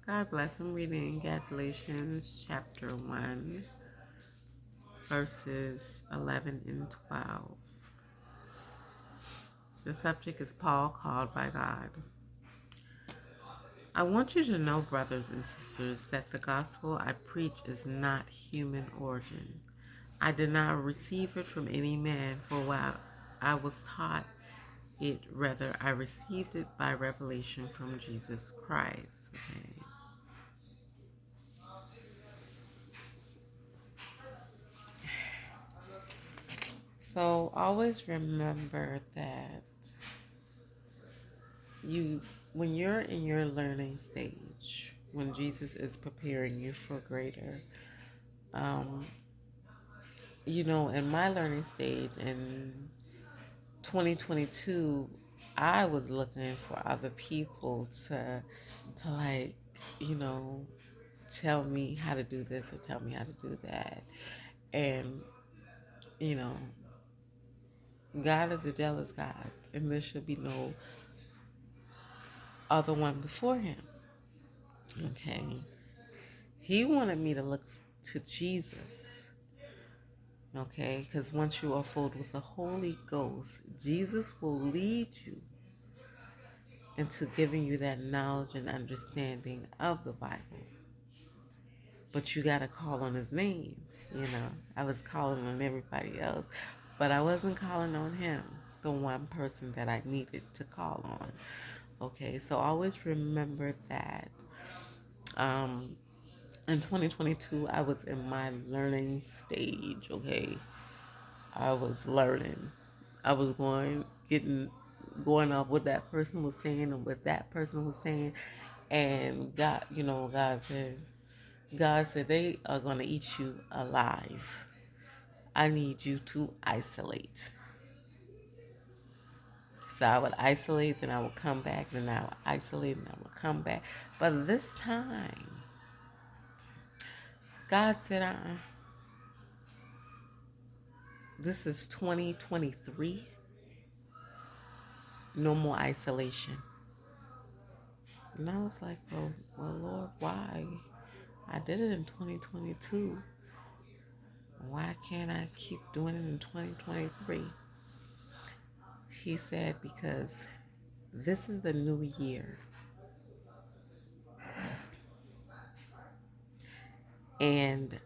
God bless. I'm reading Galatians chapter 1, verses 11 and 12. The subject is Paul called by God. I want you to know, brothers and sisters, that the gospel I preach is not human origin. I did not receive it from any man, for while I was taught it, rather I received it by revelation from Jesus Christ. Okay. So always remember that you when you're in your learning stage, when Jesus is preparing you for greater, um, in my learning stage in 2022, I was looking for other people to like, you know, tell me how to do this or tell me how to do that. And, you know, God is a jealous God, and there should be no other one before him. Okay. He wanted me to look to Jesus. Okay, because once you are filled with the Holy Ghost, Jesus will lead you into giving you that knowledge and understanding of the Bible. But you got to call on his name. I was calling on everybody else, but I wasn't calling on him, the one person that I needed to call on. Okay, so always remember that. Um, in 2022, I was in my learning stage. Okay, I was learning. I was going off what that person was saying and what that person was saying, and God said they are gonna eat you alive. I need you to isolate. So I would isolate, then I would come back, then I would isolate, and I would come back. But this time, God said, this is 2023. No more isolation. And I was like, well, Lord, why? I did it in 2022. Why can't I keep doing it in 2023? He said, because this is the new year. And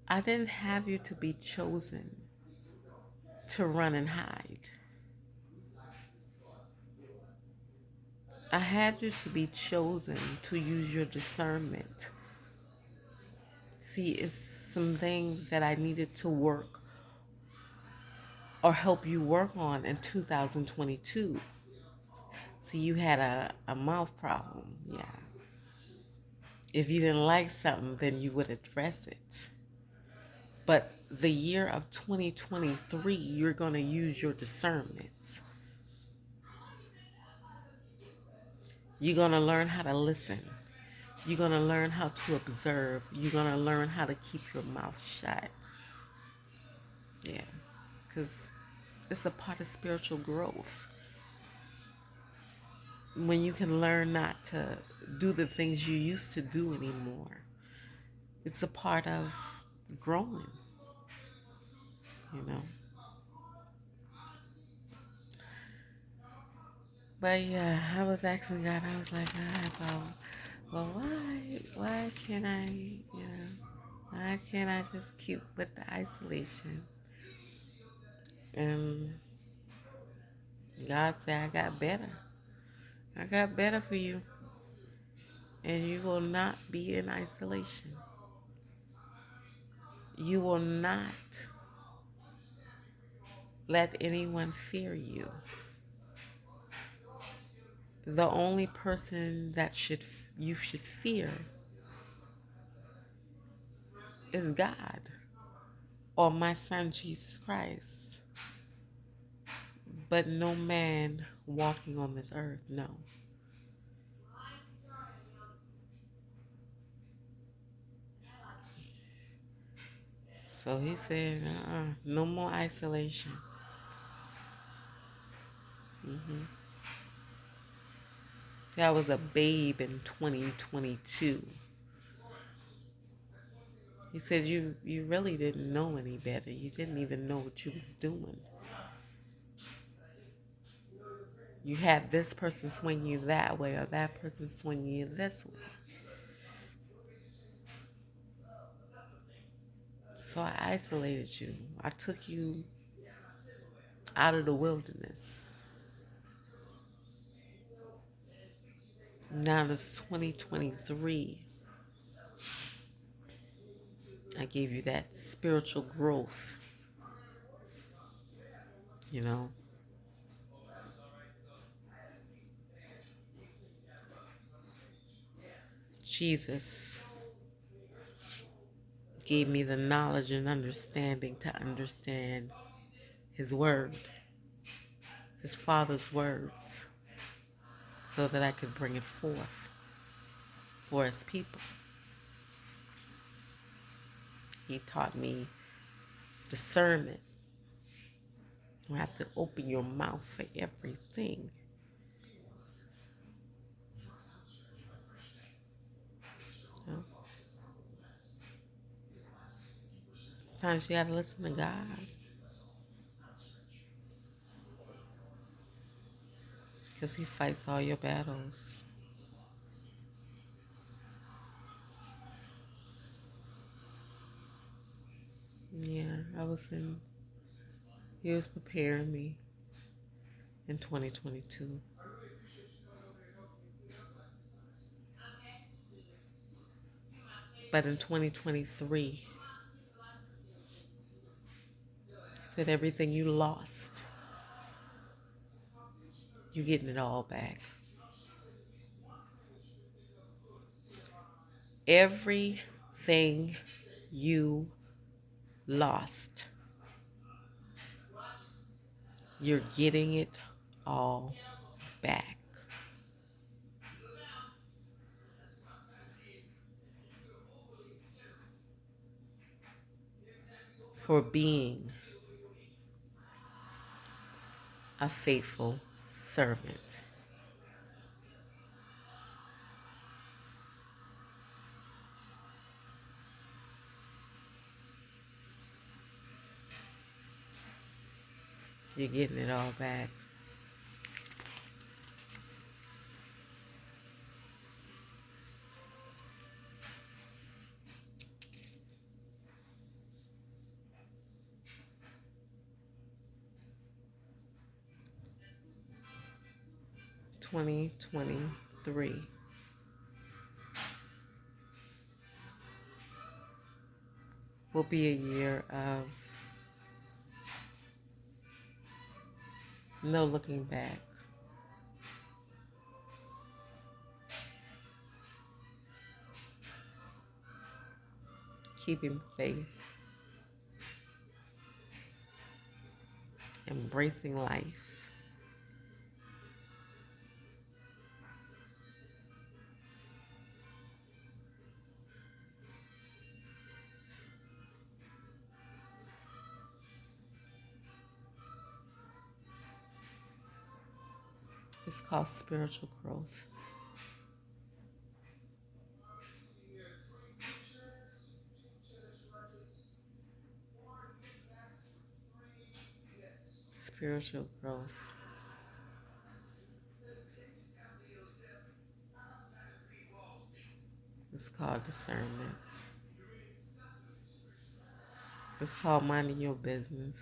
I didn't have you to be chosen to run and hide. I had you to be chosen to use your discernment. See, it's some things that I needed to work or help you work on in 2022. See, you had a mouth problem. Yeah. If you didn't like something, then you would address it. But the year of 2023, you're going to use your discernment. You're going to learn how to listen. You're going to learn how to observe. You're going to learn how to keep your mouth shut. Yeah. Because it's a part of spiritual growth. When you can learn not to do the things you used to do anymore, it's a part of growing, you know. But yeah, I was asking God, I was like, God, well, why can't why can't I just keep with the isolation? And God said, I got better for you. And you will not be in isolation. You will not let anyone fear you. The only person that you should fear is God or my son Jesus Christ. But no man walking on this earth, no. So he said, no more isolation. hmm See, I was a babe in 2022. He says you really didn't know any better. You didn't even know what you was doing. You had this person swing you that way or that person swing you this way. So I isolated you. I took you out of the wilderness. Now it's 2023. I gave you that spiritual growth, you know. Jesus gave me the knowledge and understanding to understand his word, his father's words, so that I could bring it forth for his people. He taught me discernment. You have to open your mouth for everything. You know? Sometimes you gotta listen to God because he fights all your battles. Yeah, he was preparing me in 2022. But in 2023, he said everything you lost, you're getting it all back. Everything you lost, you're getting it all back. For being a faithful servant. You're getting it all back. 2023 will be a year of no looking back. Keeping faith. Embracing life. It's called spiritual growth. Spiritual growth. It's called discernment. It's called minding your business.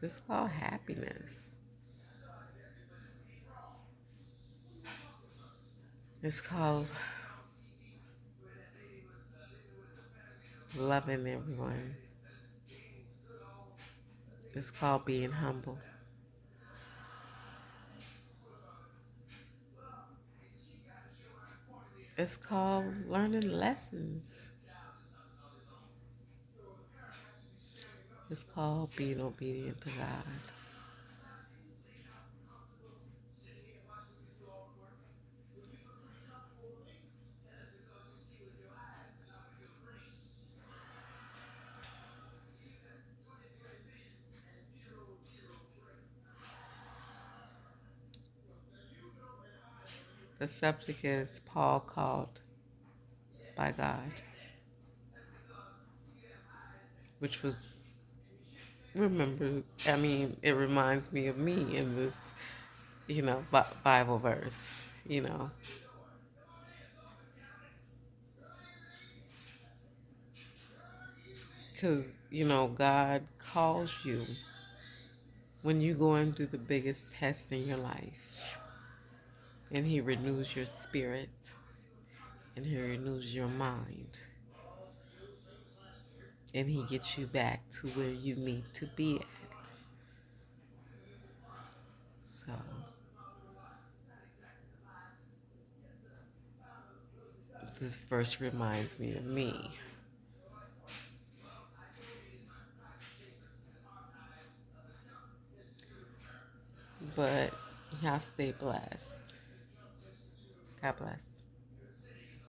It's called happiness. It's called loving everyone. It's called being humble. It's called learning lessons. It's called being obedient to God. the subject is Paul called by God, which was, remember, I mean, it reminds me of me in this, Bible verse, you know, because, God calls you when you're going through the biggest test in your life, and He renews your spirit, and He renews your mind, and He gets you back to where you need to be at. So, this verse reminds me of me. But y'all stay blessed. God bless.